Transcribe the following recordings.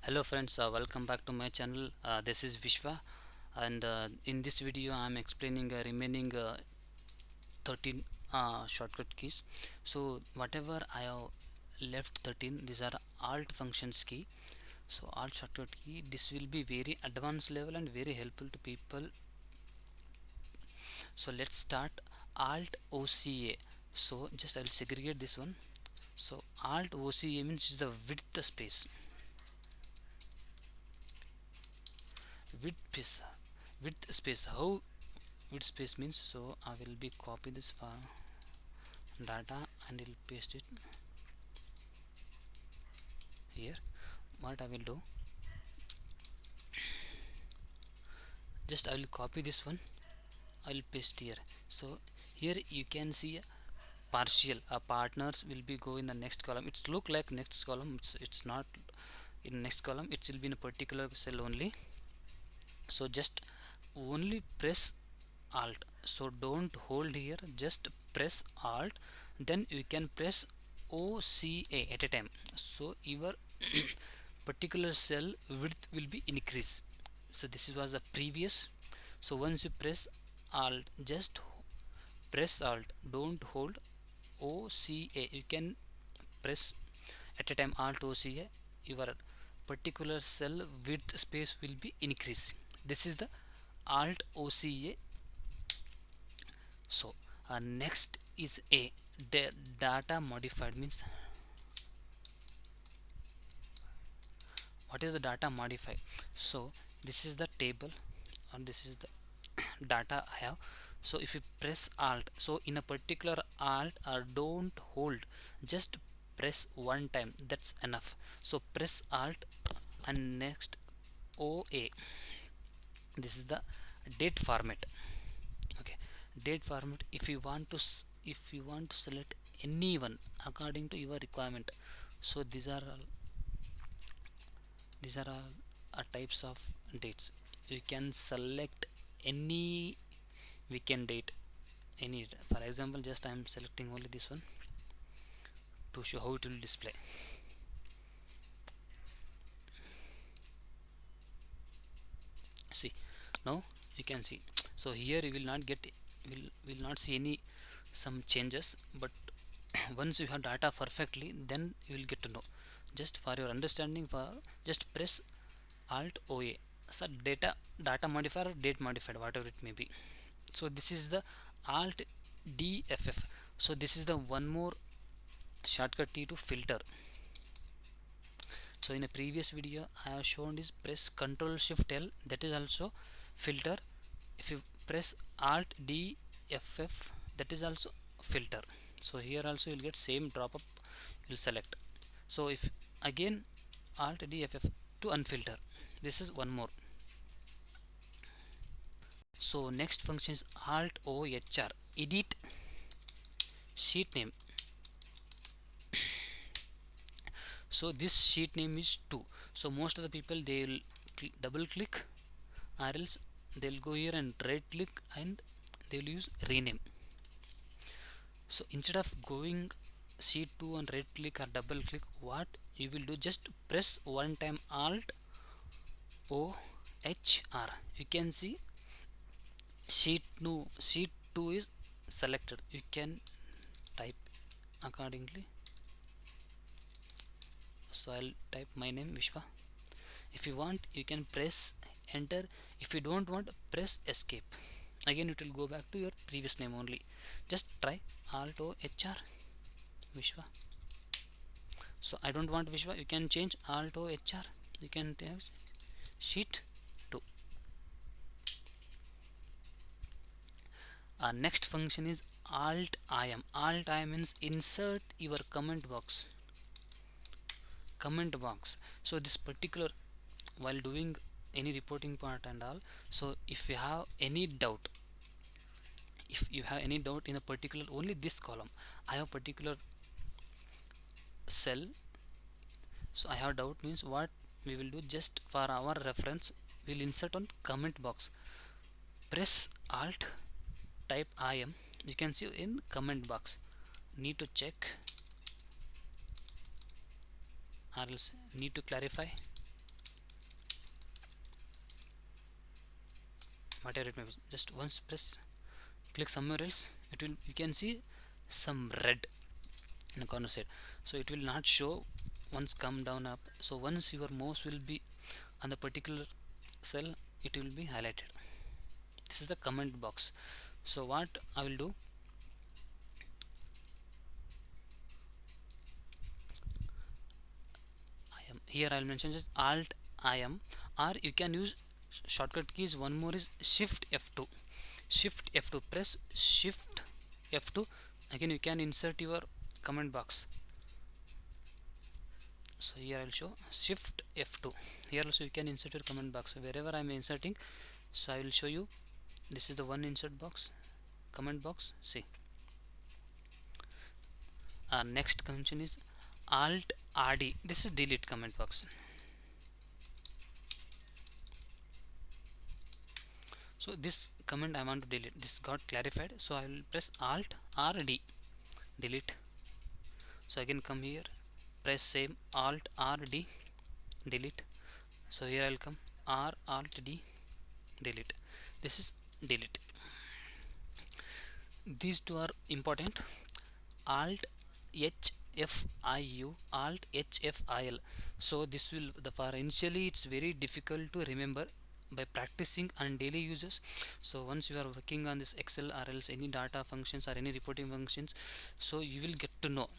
Hello friends, welcome back to my channel. This is Vishwa, and in this video I am explaining remaining 13 shortcut keys. So whatever I have left 13, these are alt functions key. So alt shortcut key, this will be very advanced level and very helpful to people. So let's start alt OCA. So just I will segregate this one. So alt OCA means is the width space. Width space. How width space means? So I will be copy this file data and will paste it here. What I will do, just I will copy this one, I will paste here. So here you can see partial partners will be go in the next column. It's look like next column, it's not in next column, it will be in a particular cell only. So just only press alt, so don't hold here, just press alt, then you can press OCA at a time. So your particular cell width will be increased. So this was the previous. So once you press alt, just press alt, don't hold OCA, you can press at a time alt OCA, your particular cell width space will be increased. This is the alt OCA. So next is a data modified means what is the data modified. So this is the table and this is the data I have. So if you press alt, so in a particular alt don't hold, just press one time, that's enough. So press alt and next OA, this is the date format. Okay, date format, if you want to select anyone according to your requirement. So these are all types of dates. You can select any weekend date, any. For example, just I am selecting only this one to show how it will display. See, now you can see. So here you will not get, will not see any some changes, but once you have data perfectly, then you will get to know. Just for your understanding, for just press alt OA. So data modifier or date modified, whatever it may be. So this is the alt DFF. So this is the one more shortcut key to filter. So in a previous video I have shown is press Ctrl Shift L, that is also filter. If you press alt DFF, that is also filter. So here also you'll get same drop up, you'll select. So if again alt DFF to unfilter, this is one more. So next function is alt OHR, edit sheet name. So this sheet name is 2. So most of the people they will double click, or else they'll go here and right click and they will use rename. So instead of going sheet 2 and right click or double click, what you will do, just press one time alt OHR. You can see sheet 2 is selected. You can type accordingly. So I'll type my name Vishwa. If you want, you can press enter. If you don't want, press escape. Again it will go back to your previous name only. Just try alt OHR Vishwa. So I don't want Vishwa, you can change alt OHR. You can change sheet 2. Next function is alt IM. Alt IM means insert your comment box. So this particular, while doing any reporting part and all, so if you have any doubt, in a particular only this column, I have particular cell, so I have doubt means what we will do, just for our reference we'll insert on comment box. Press alt, type IM, you can see in comment box, need to check or else need to clarify. whatever it may be. Just once press, click somewhere else, it will, you can see some red in the corner side, so it will not show once come down up. So once your mouse will be on the particular cell, it will be highlighted. This is the comment box. So what I will do, I am here, I will mention just alt I am, or you can use shortcut keys. One more is shift F2. Shift F2, press shift F2, again you can insert your comment box. So here I will show shift F2. Here also you can insert your comment box. So wherever I am inserting, so I will show you. This is the one insert box, comment box. See, our next convention is alt RD. This is delete comment box. So this comment I want to delete, this got clarified, so I will press alt RD, delete. So again come here, press same alt RD, delete. So here I will come R alt D, delete. This is delete. These two are important. Alt HFIU, alt HFIL. So this will, the for initially it's very difficult to remember by practicing on daily uses. So once you are working on this Excel or else any data functions or any reporting functions, so you will get to know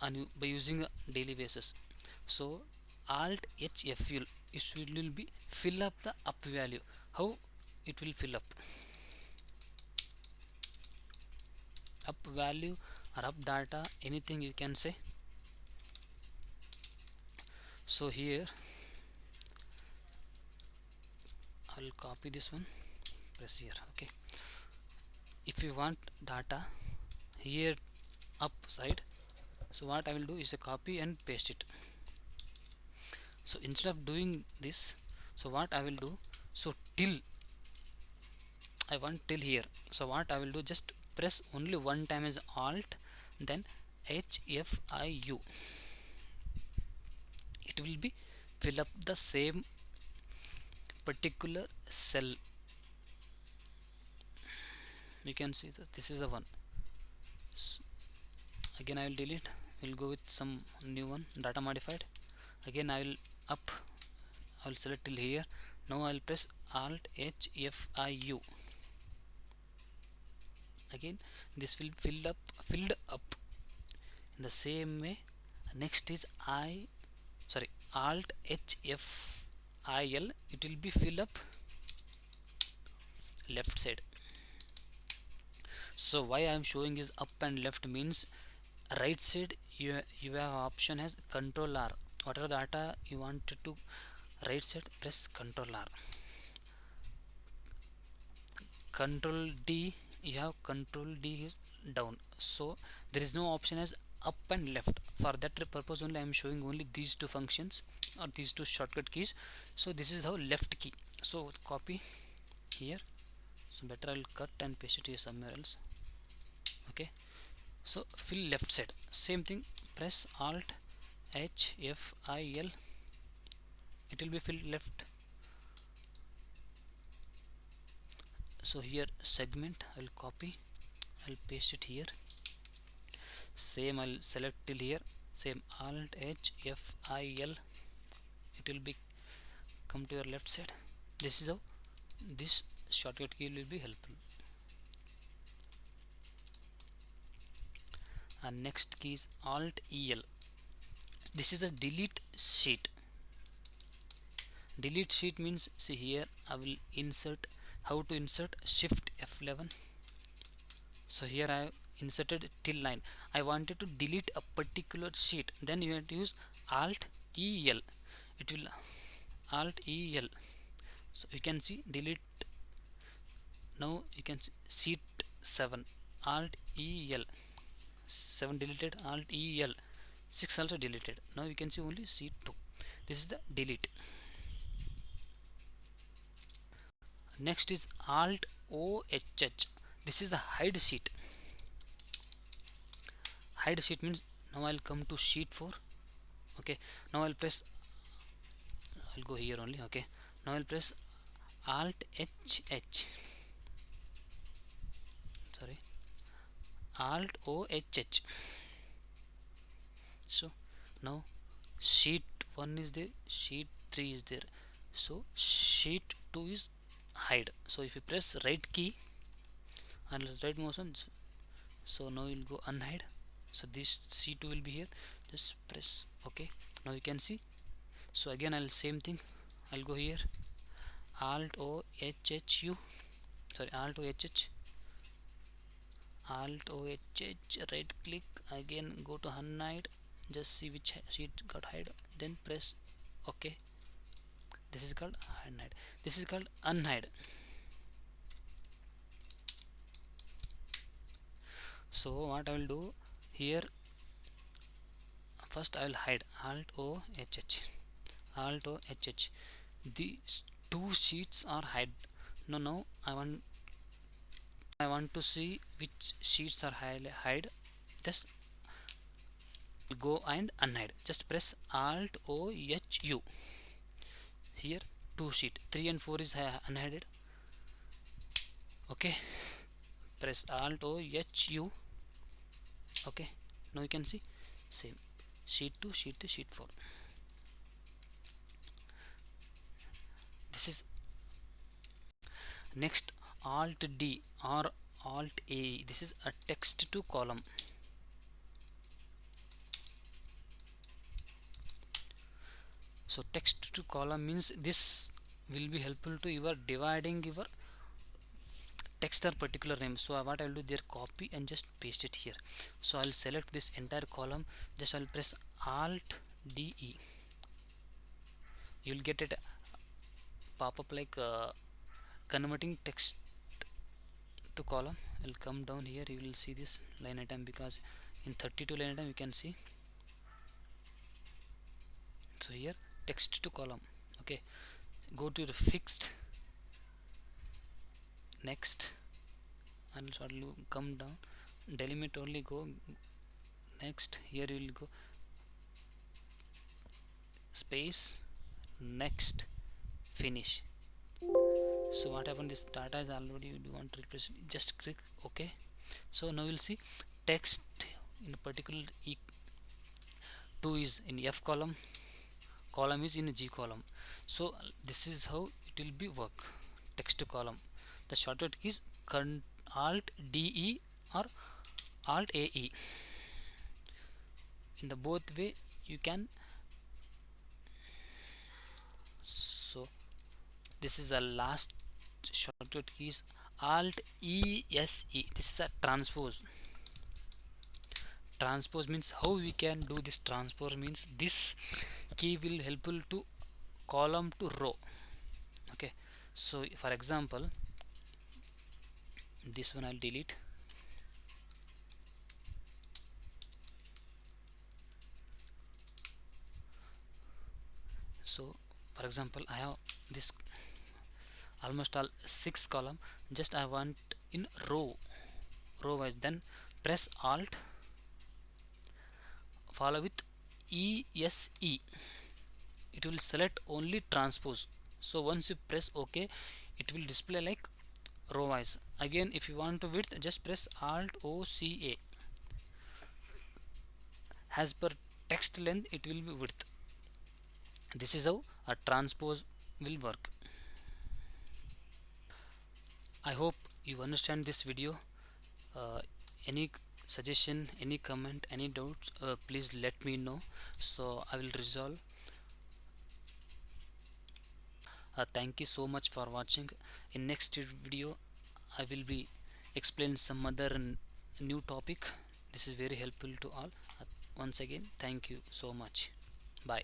and by using a daily basis. So alt HFIL, it will be fill up the up value. How it will fill up value or up data, anything you can say. So here I will copy this one, press here. Okay, if you want data here up side, so what I will do is a copy and paste it. So instead of doing this, so what I will do, so till I want till here, so what I will do, just press only one time as alt, then HFIU. It will be fill up the same particular cell. You can see that this is the one. So again I will delete, we'll go with some new one, data modified. Again I will up, I will select till here. Now I will press alt HFIU. Again this will filled up in the same way. Next is alt HFIL. It will be fill up left side. So why I am showing is up and left means right side you have option as control R. Whatever data you wanted to right side, press control R. Control D, you have control D is down. So there is no option as up and left. For that purpose only I am showing only these two functions or these two shortcut keys. So this is how left key. So copy here. So better I will cut and paste it here somewhere else. Okay, so fill left side, same thing, press alt HFIL. It will be filled left. So here segment, I will copy, I will paste it here. Same, I will select till here, same alt HFIL. It will be come to your left side. This is how this shortcut key will be helpful. And next key is alt EL. This is a delete sheet. Delete sheet means, see here I will insert, how to insert, shift F11. So here I inserted till line. I wanted to delete a particular sheet, then you have to use alt EL. It will alt EL. So you can see delete. Now you can see sheet 7, alt EL. 7 deleted, alt EL. 6 also deleted. Now you can see only sheet 2. This is the delete. Next is alt OHH. This is the hide sheet. Hide sheet means, now I'll come to sheet 4. Okay, now I'll press, I'll go here only. Okay, now I'll press Alt HH, sorry, Alt OHH. So now sheet 1 is there, sheet 3 is there, so sheet 2 is hide. So if you press right key and right motion, so now you'll go unhide. So this C2 will be here, just press OK. Now you can see. So again I'll same thing, I'll go here, Alt O H H U, sorry, Alt O H H, Alt O H H, right click, again go to unhide, just see which sheet got hide, then press OK. This is called unhide, this is called unhide. So what I will do here, first I will hide, Alt O H H, Alt O H H. These two sheets are hide. No, I want to see which sheets are hide. Just go and unhide. Just press Alt O H U. Here two sheet 3 and 4 is unhided. Okay, press Alt O H U. Okay, now you can see same sheet 2, sheet 3, sheet 4. This is next. Alt D or Alt A, this is a text to column. So text to column means this will be helpful to your dividing your text or particular name. So what I will do there, copy and just paste it here. So I'll select this entire column, just I'll press Alt DE. You'll get it pop up like converting text to column. I'll come down here, you will see this line item, because in 32 line item you can see. So here text to column. Okay, go to the fixed, next, and so I'll come down, delimit only, go next. Here you will go space, next, finish. So what happened, this data is already, you want to replace it, just click OK. So now you'll see text in a particular 2 is in F column, column is in G column. So this is how it will be work, text to column. The shortcut is Alt DE or Alt AE. In the both way you can. So this is the last shortcut key is Alt ESE. This is a transpose. Transpose means how we can do this. Transpose means this key will helpful to column to row. Okay, so for example this one I'll delete. So for example I have this almost all 6 column, just I want in row wise, then press Alt follow with ESE. It will select only transpose. So once you press OK, it will display like row wise. Again if you want to width, just press Alt OCA. As per text length it will be width. This is how a transpose will work. I hope you understand this video. Any suggestion, any comment, any doubts, please let me know, so I will resolve. Thank you so much for watching. In next video I will be explain some other new topic. This is very helpful to all. Once again thank you so much. Bye.